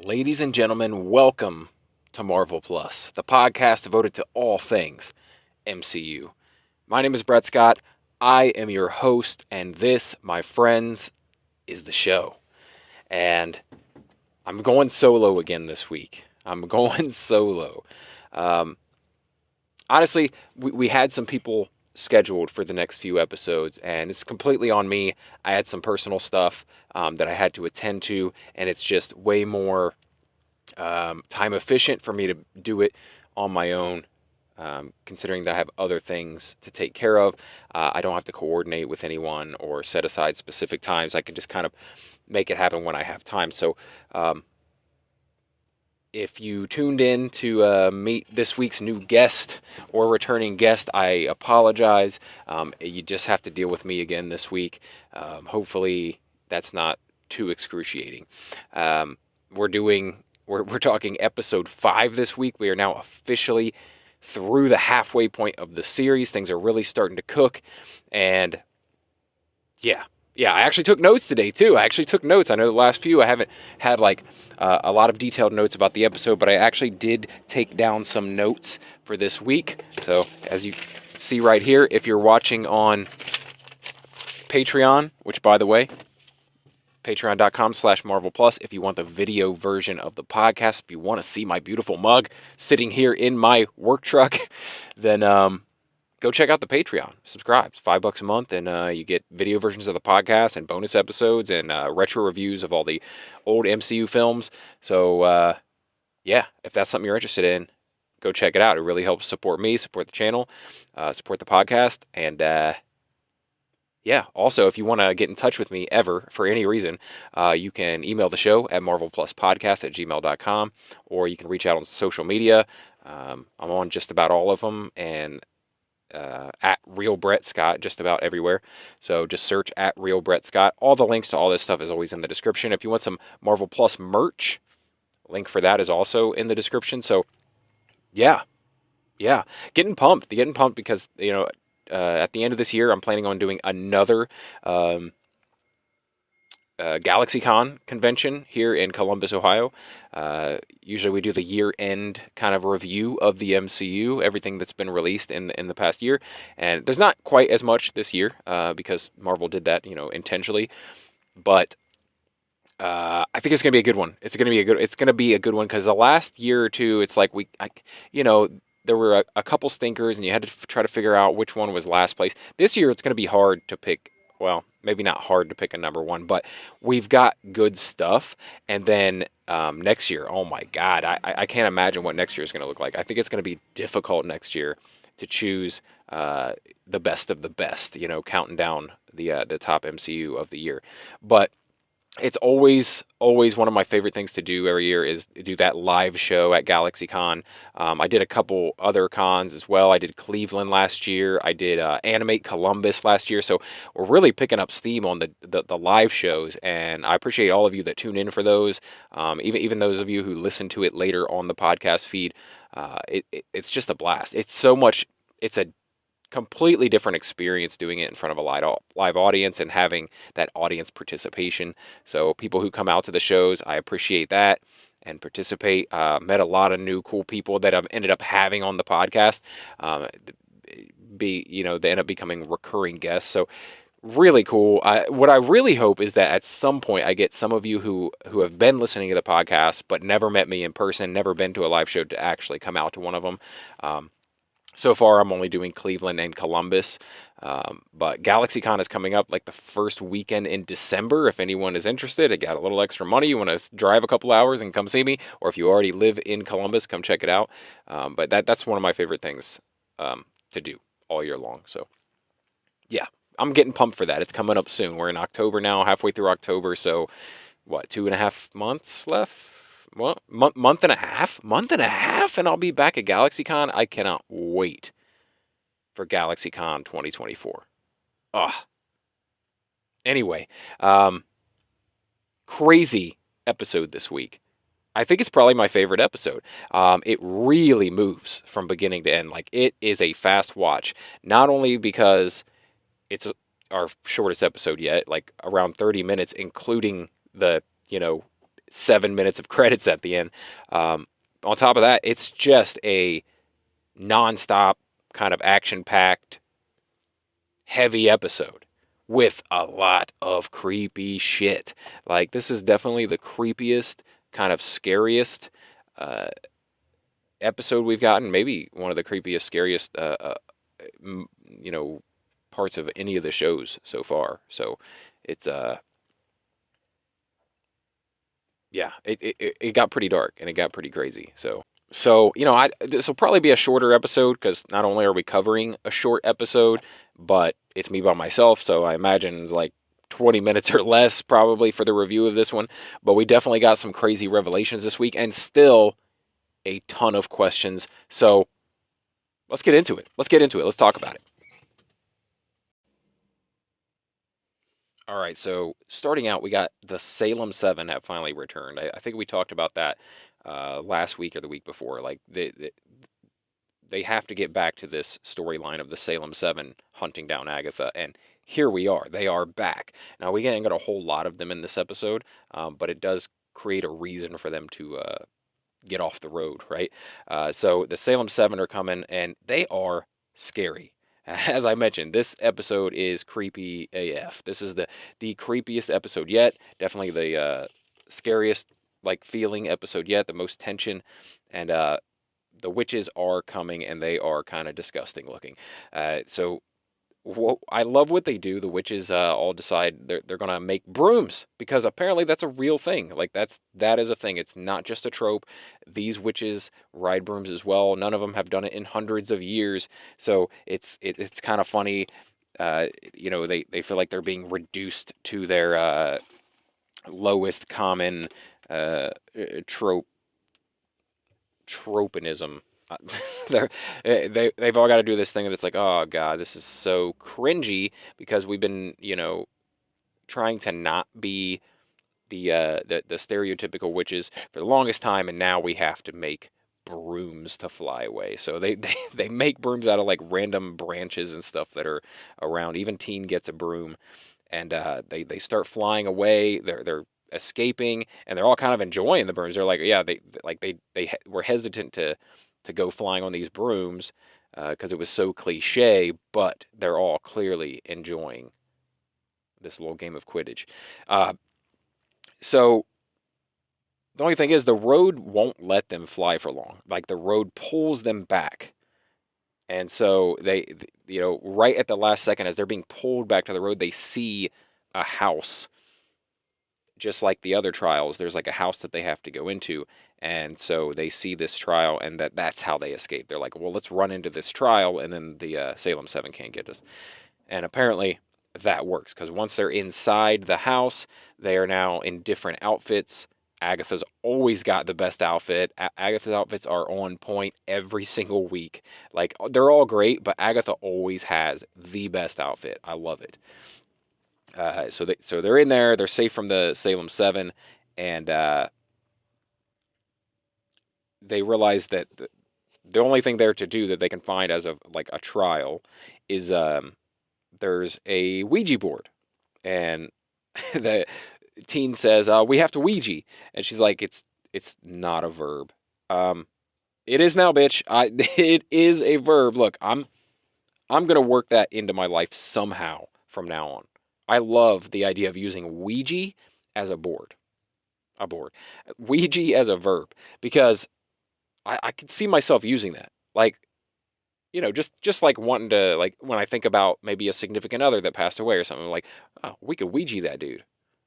Ladies and gentlemen, welcome to Marvel Plus, the podcast devoted to all things MCU. My name is Brett Scott. I am your host, and this, my friends, is the show. And I'm going solo again this week. I'm going solo. Um, Honestly, we had some people scheduled for the next few episodes, and it's completely on me. I had some personal stuff that I had to attend to, and it's just way more time efficient for me to do it on my own, considering that I have other things to take care of. I don't have to coordinate with anyone or set aside specific times. I can just kind of make it happen when I have time. So if you tuned in to meet this week's new guest or returning guest, I apologize. You just have to deal with me again this week. Hopefully that's not too excruciating. We're talking episode 5 this week. We are now officially through the halfway point of the series. Things are really starting to cook. And yeah, I actually took notes today too. I know the last few I haven't had a lot of detailed notes about the episode, but I actually did take down some notes for this week. So as you see right here, if you're watching on Patreon, which by the way, patreon.com/Marvel Plus. If you want the video version of the podcast, if you want to see my beautiful mug sitting here in my work truck, then go check out the Patreon. Subscribe. It's $5 a month, and you get video versions of the podcast and bonus episodes and retro reviews of all the old MCU films. So, yeah, if that's something you're interested in, go check it out. It really helps support me, support the channel, support the podcast, and yeah, also, if you want to get in touch with me ever for any reason, you can email the show at marvelpluspodcast@gmail.com, or you can reach out on social media. I'm on just about all of them, and at Real Brett Scott, just about everywhere. So just search at Real Brett Scott. All the links to all this stuff is always in the description. If you want some Marvel Plus merch, link for that is also in the description. So yeah, getting pumped because, at the end of this year, I'm planning on doing another GalaxyCon convention here in Columbus, Ohio. Usually we do the year-end kind of review of the MCU, everything that's been released in the past year. And there's not quite as much this year because Marvel did that, intentionally. But I think it's gonna be a good one. It's gonna be a good one because the last year or two, it's like there were a couple stinkers, and you had to try to figure out which one was last place. This year, it's going to be hard to pick. Well, maybe not hard to pick a number one, but we've got good stuff. And then next year, oh my God, I can't imagine what next year is going to look like. I think it's going to be difficult next year to choose the best of the best. Counting down the top MCU of the year, but it's always one of my favorite things to do every year is do that live show at GalaxyCon. I did a couple other cons as well. I did Cleveland last year. I did Animate Columbus last year. So we're really picking up steam on the live shows, and I appreciate all of you that tune in for those. Even those of you who listen to it later on the podcast feed. It's just a blast. It's a completely different experience doing it in front of a live audience and having that audience participation. So people who come out to the shows, I appreciate that and participate. Met a lot of new cool people that I've ended up having on the podcast. They end up becoming recurring guests. So really cool. What I really hope is that at some point I get some of you who have been listening to the podcast but never met me in person, never been to a live show, to actually come out to one of them. So far, I'm only doing Cleveland and Columbus, but GalaxyCon is coming up like the first weekend in December. If anyone is interested, I got a little extra money, you want to drive a couple hours and come see me, or if you already live in Columbus, come check it out. But that's one of my favorite things to do all year long. So yeah, I'm getting pumped for that. It's coming up soon. We're in October now, halfway through October. So what, 2.5 months left? Well, month and a half, and I'll be back at GalaxyCon. I cannot wait for GalaxyCon 2024. Anyway, crazy episode this week. I think it's probably my favorite episode. It really moves from beginning to end. Like, it is a fast watch, not only because it's our shortest episode yet, like around 30 minutes, including the 7 minutes of credits at the end. On top of that, it's just a nonstop kind of action-packed, heavy episode with a lot of creepy shit. Like, this is definitely the creepiest, kind of scariest uh, episode we've gotten. Maybe one of the creepiest, scariest, you know, parts of any of the shows so far. So it's yeah, it got pretty dark and it got pretty crazy. So this will probably be a shorter episode because not only are we covering a short episode, but it's me by myself. So I imagine it's like 20 minutes or less probably for the review of this one. But we definitely got some crazy revelations this week and still a ton of questions. So let's get into it. Let's talk about it. All right, so starting out, we got the Salem 7 have finally returned. I think we talked about that last week or the week before. Like, they have to get back to this storyline of the Salem 7 hunting down Agatha, and here we are. They are back. Now, we ain't got a whole lot of them in this episode, but it does create a reason for them to get off the road, right? So the Salem 7 are coming, and they are scary. As I mentioned, this episode is creepy AF. This is the creepiest episode yet. Definitely the scariest like feeling episode yet. The most tension, and the witches are coming, and they are kind of disgusting looking. So I love what they do. The witches all decide they're gonna make brooms because apparently that's a real thing. Like that is a thing. It's not just a trope. These witches ride brooms as well. None of them have done it in hundreds of years. So it's kind of funny. They feel like they're being reduced to their lowest common tropism. They've all got to do this thing and it's like, oh god, this is so cringy because we've been trying to not be the stereotypical witches for the longest time, and now we have to make brooms to fly away. So they make brooms out of like random branches and stuff that are around. Even Teen gets a broom, and they start flying away. They're escaping, and they're all kind of enjoying the brooms. They're like, yeah, they were hesitant to go flying on these brooms because it was so cliche, but they're all clearly enjoying this little game of Quidditch. So the only thing is the road won't let them fly for long. Like the road pulls them back. And so right at the last second, as they're being pulled back to the road, they see a house. Just like the other trials, there's like a house that they have to go into. And so they see this trial, and that's how they escape. They're like, well, let's run into this trial, and then the Salem 7 can't get us. And apparently that works, because once they're inside the house, they are now in different outfits. Agatha's always got the best outfit. Agatha's outfits are on point every single week. Like, they're all great, but Agatha always has the best outfit. I love it. So they're in there. They're safe from the Salem 7, and they realize that the only thing there to do that they can find as of like a trial is there's a Ouija board, and the Teen says we have to Ouija, and she's like, it's not a verb. It is now, bitch. It is a verb. Look, I'm gonna work that into my life somehow from now on. I love the idea of using Ouija as a board. A board. Ouija as a verb. Because I could see myself using that. Like, just like wanting to, like, when I think about maybe a significant other that passed away or something, like, oh, we could Ouija that dude.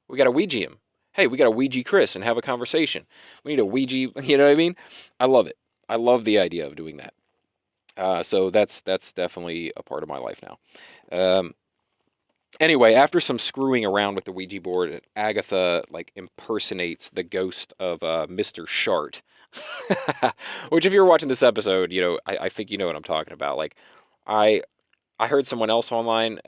We got to Ouija him. Hey, we got to Ouija Chris and have a conversation. We need a Ouija, you know what I mean? I love it. I love the idea of doing that. So that's definitely a part of my life now. Anyway, after some screwing around with the Ouija board, Agatha like impersonates the ghost of Mr. Shart. Which, if you're watching this episode, I think you know what I'm talking about. Like, I heard someone else online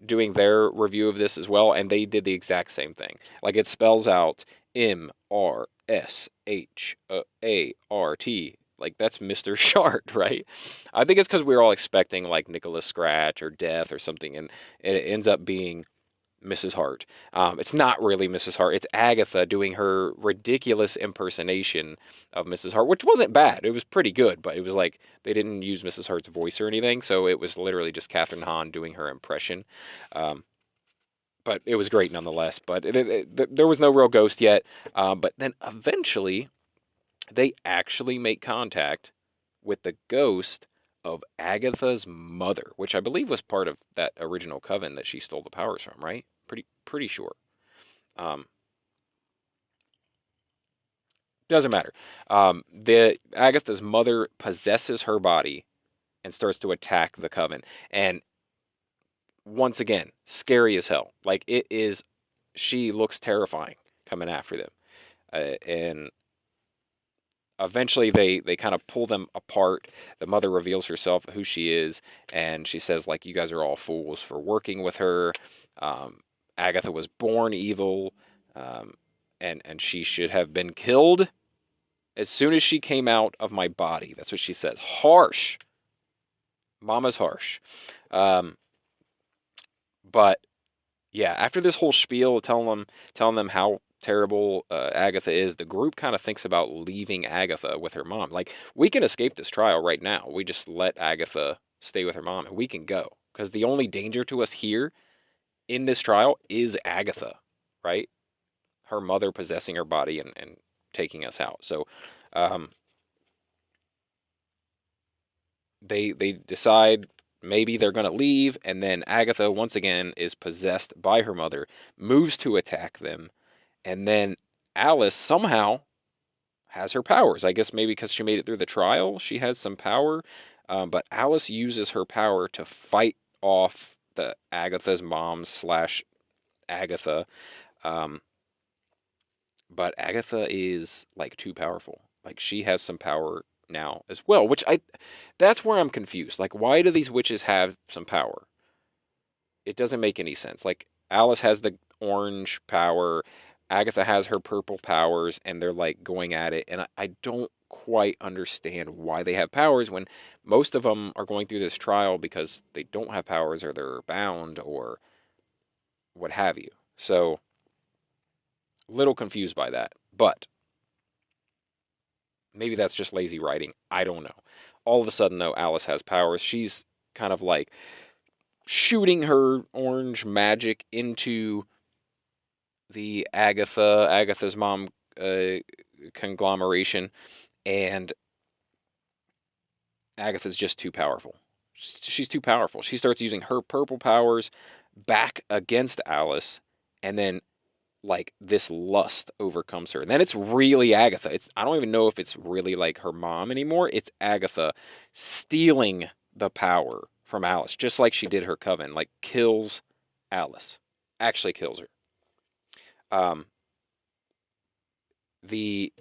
doing their review of this as well, and they did the exact same thing. Like, it spells out MRSHART. Like, that's Mr. Shart, right? I think it's because we were all expecting like Nicholas Scratch or Death or something, and it ends up being Mrs. Hart. It's not really Mrs. Hart. It's Agatha doing her ridiculous impersonation of Mrs. Hart, which wasn't bad. It was pretty good, but it was like they didn't use Mrs. Hart's voice or anything, so it was literally just Catherine Hahn doing her impression. Um, but it was great nonetheless. But there was no real ghost yet. But then eventually, they actually make contact with the ghost of Agatha's mother, which I believe was part of that original coven that she stole the powers from, right? Pretty sure. Um, doesn't matter. The Agatha's mother possesses her body and starts to attack the coven. And once again, scary as hell. Like it is, she looks terrifying coming after them. And eventually they kind of pull them apart. The mother reveals herself, who she is, and she says, like, you guys are all fools for working with her. Um, Agatha was born evil, um, and she should have been killed as soon as she came out of my body. That's what she says. Harsh. Mama's harsh. Um, but yeah, after this whole spiel telling them how terrible Agatha is, the group kind of thinks about leaving Agatha with her mom. Like, we can escape this trial right now. We just let Agatha stay with her mom and we can go. Because the only danger to us here in this trial is Agatha, right? Her mother possessing her body and taking us out. So um, they decide maybe they're going to leave, and then Agatha once again is possessed by her mother, moves to attack them, and then Alice somehow has her powers. I guess maybe because she made it through the trial, she has some power. But Alice uses her power to fight off the Agatha's mom slash Agatha. Um, but Agatha is like too powerful. Like she has some power now as well, which that's where I'm confused. Like, why do these witches have some power? It doesn't make any sense. Like, Alice has the orange power, Agatha has her purple powers, and they're like going at it. And I don't quite understand why they have powers when most of them are going through this trial because they don't have powers or they're bound or what have you. So, a little confused by that. But maybe that's just lazy writing. I don't know. All of a sudden, though, Alice has powers. She's kind of like shooting her orange magic into the Agatha's mom conglomeration, and Agatha's just too powerful. She's too powerful. She starts using her purple powers back against Alice, and then like this lust overcomes her. And then it's really Agatha. I don't even know if it's really like her mom anymore. It's Agatha stealing the power from Alice, just like she did her coven, like kills Alice. Actually kills her. Um, the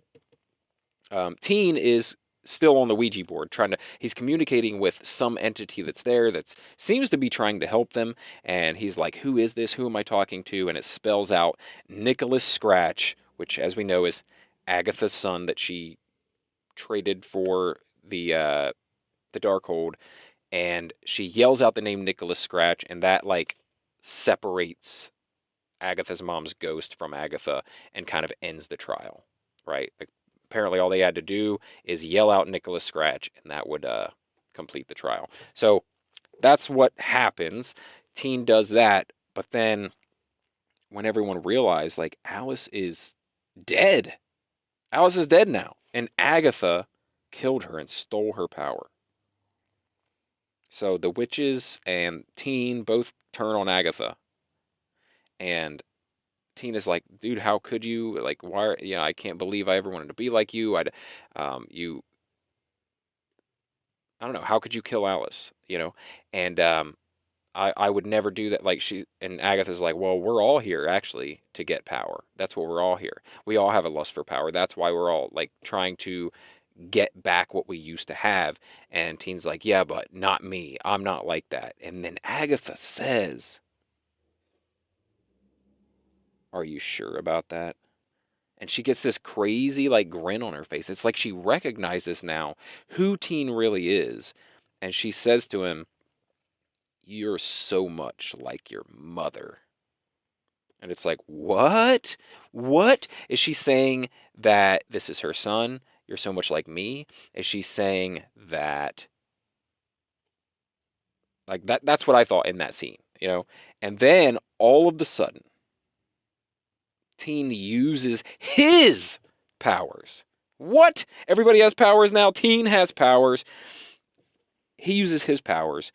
teen is still on the Ouija board he's communicating with some entity that's there that seems to be trying to help them, and he's like, who is this, who am I talking to? And it spells out Nicholas Scratch, which as we know is Agatha's son that she traded for the Darkhold, and she yells out the name Nicholas Scratch, and that like separates Agatha's mom's ghost from Agatha and kind of ends the trial, right? Like, apparently all they had to do is yell out Nicholas Scratch, and that would complete the trial. So that's what happens. Teen does that, but then when everyone realized, like, Alice is dead. Alice is dead now, and Agatha killed her and stole her power. So the witches and Teen both turn on Agatha, and Tina's like, dude, how could you? Like, why? I can't believe I ever wanted to be like you. I don't know. How could you kill Alice? And I would never do that. Like and Agatha's like, well, we're all here actually to get power. That's what we're all here. We all have a lust for power. That's why we're all like trying to get back what we used to have. And Teen's like, yeah, but not me. I'm not like that. And then Agatha says, are you sure about that? And she gets this crazy like grin on her face. It's like she recognizes now who Teen really is. And she says to him, you're so much like your mother. And it's like, what? What? Is she saying that this is her son? You're so much like me? Is she saying that, like, that's what I thought in that scene, you know? And then all of the sudden, Teen uses his powers. What? Everybody has powers now. Teen has powers. He uses his powers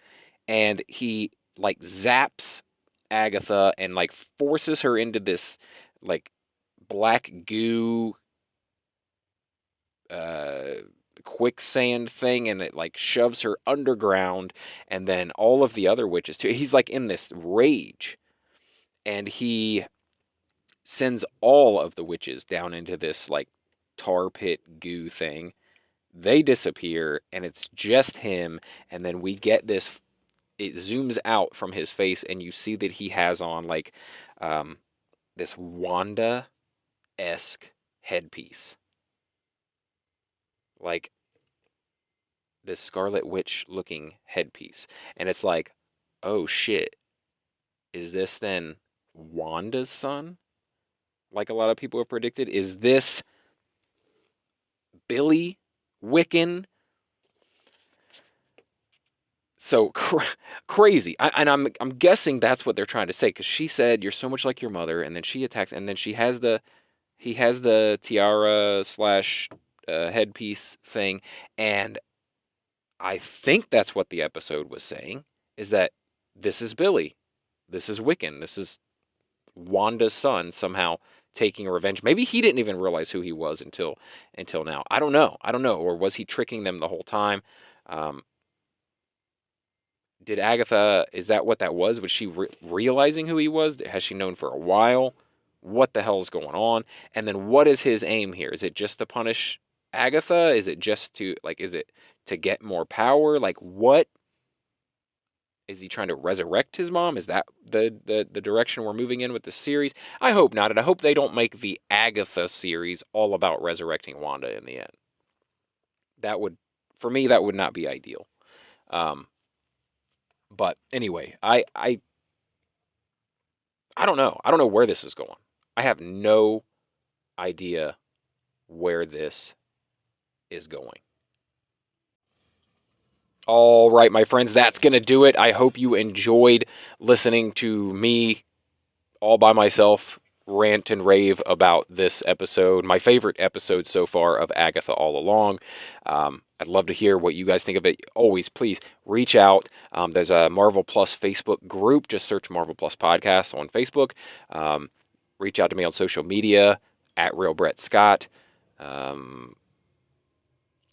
and he like zaps Agatha and like forces her into this like black goo uh quicksand thing, and it like shoves her underground, and then all of the other witches too. He's like in this rage, and he sends all of the witches down into this like tar pit goo thing. They disappear, and it's just him. And then we get this. It zooms out from his face, and you see that he has on like um, this Wanda-esque headpiece, like this Scarlet Witch looking headpiece. And it's like, oh shit, is this then Wanda's son? Like a lot of people have predicted, is this Billy Wiccan? So crazy. I'm guessing that's what they're trying to say, because she said you're so much like your mother, and then she attacks, and then he has the tiara slash headpiece thing, and I think that's what the episode was saying, is that this is Billy, this is Wiccan, this is Wanda's son somehow taking revenge. Maybe he didn't even realize who he was until now. I don't know. Or was he tricking them the whole time? Um, did Agatha, is that what that was? Was she realizing who he was? Has she known for a while? What the hell's going on? And then what is his aim here? Is it just to punish Agatha? Is it just to, like, is it to get more power? Like, what? Is he trying to resurrect his mom? Is that the direction we're moving in with the series? I hope not, and I hope they don't make the Agatha series all about resurrecting Wanda in the end. That would, for me, that would not be ideal. Um, but anyway, I don't know. I don't know where this is going. I have no idea where this is going. All right, my friends, that's going to do it. I hope you enjoyed listening to me all by myself rant and rave about this episode, my favorite episode so far of Agatha All Along. I'd love to hear what you guys think of it. Always, please reach out. There's a Marvel Plus Facebook group. Just search Marvel Plus Podcast on Facebook. Reach out to me on social media at Real Brett Scott.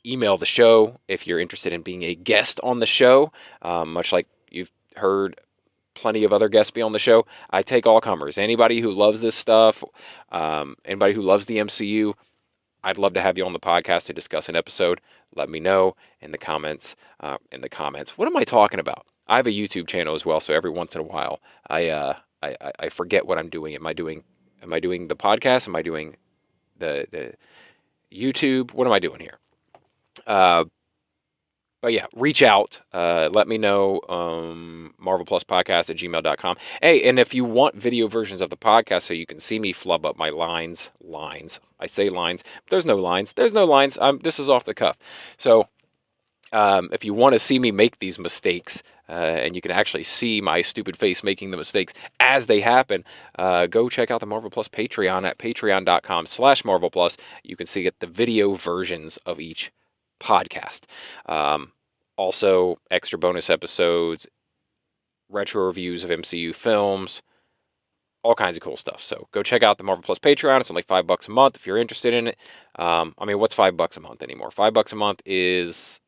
Email the show if you're interested in being a guest on the show, much like you've heard plenty of other guests be on the show. I take all comers. Anybody who loves this stuff, anybody who loves the MCU, I'd love to have you on the podcast to discuss an episode. Let me know in the comments. What am I talking about? I have a YouTube channel as well, so every once in a while, I forget what I'm doing. Am I doing the podcast? Am I doing the YouTube? What am I doing here? But yeah, reach out. Let me know. MarvelPlusPodcast@gmail.com. Hey, and if you want video versions of the podcast so you can see me flub up my lines. I say lines. But there's no lines. This is off the cuff. So if you want to see me make these mistakes, and you can actually see my stupid face making the mistakes as they happen, go check out the Marvel Plus Patreon at patreon.com/Marvel Plus. You can see the video versions of each podcast. Also, extra bonus episodes, retro reviews of MCU films, all kinds of cool stuff. So go check out the Marvel Plus Patreon. It's only $5 a month if you're interested in it. What's $5 a month anymore? $5 a month is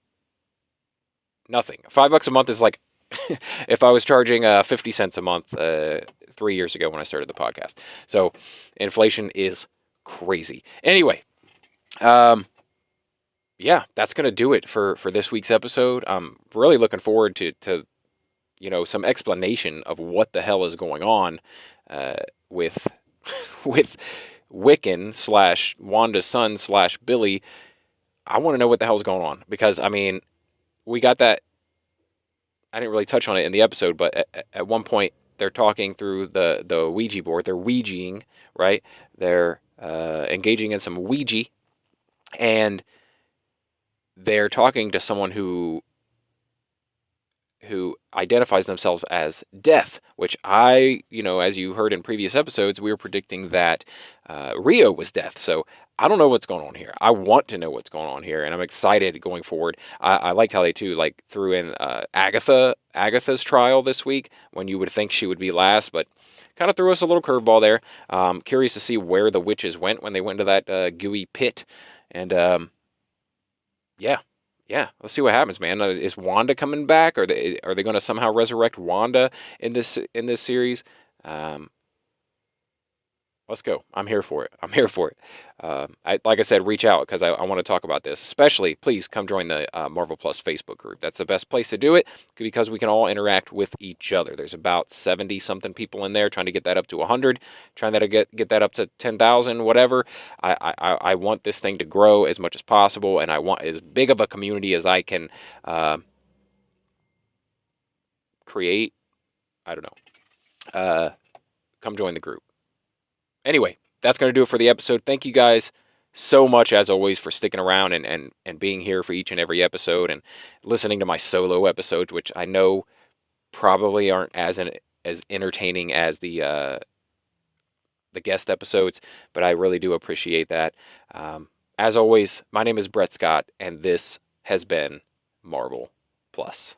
nothing. $5 a month is like if I was charging 50 cents a month 3 years ago when I started the podcast. So inflation is crazy. Anyway, yeah, that's going to do it for this week's episode. I'm really looking forward to some explanation of what the hell is going on with with Wiccan / Wanda's son / Billy. I want to know what the hell's going on, because we got that. I didn't really touch on it in the episode, but at one point they're talking through the Ouija board. They're Ouijaing, right? They're engaging in some Ouija, and they're talking to someone who identifies themselves as Death, which as you heard in previous episodes, we were predicting that Rio was Death. So I don't know what's going on here. I want to know what's going on here, and I'm excited going forward. I liked how they too threw in Agatha's trial this week when you would think she would be last, but kind of threw us a little curveball there. Curious to see where the witches went when they went into that gooey pit, and yeah. Yeah, let's see what happens, man. Is Wanda coming back? Are they going to somehow resurrect Wanda in this series? Um, let's go. I'm here for it. I'm here for it. Like I said, reach out because I want to talk about this. Especially, please come join the Marvel Plus Facebook group. That's the best place to do it because we can all interact with each other. There's about 70 something people in there, trying to get that up to 100, trying to get that up to 10,000, whatever. I want this thing to grow as much as possible, and I want as big of a community as I can create. I don't know. Come join the group. Anyway, that's going to do it for the episode. Thank you guys so much, as always, for sticking around and being here for each and every episode and listening to my solo episodes, which I know probably aren't as entertaining as the guest episodes, but I really do appreciate that. As always, my name is Brett Scott, and this has been Marvel Plus.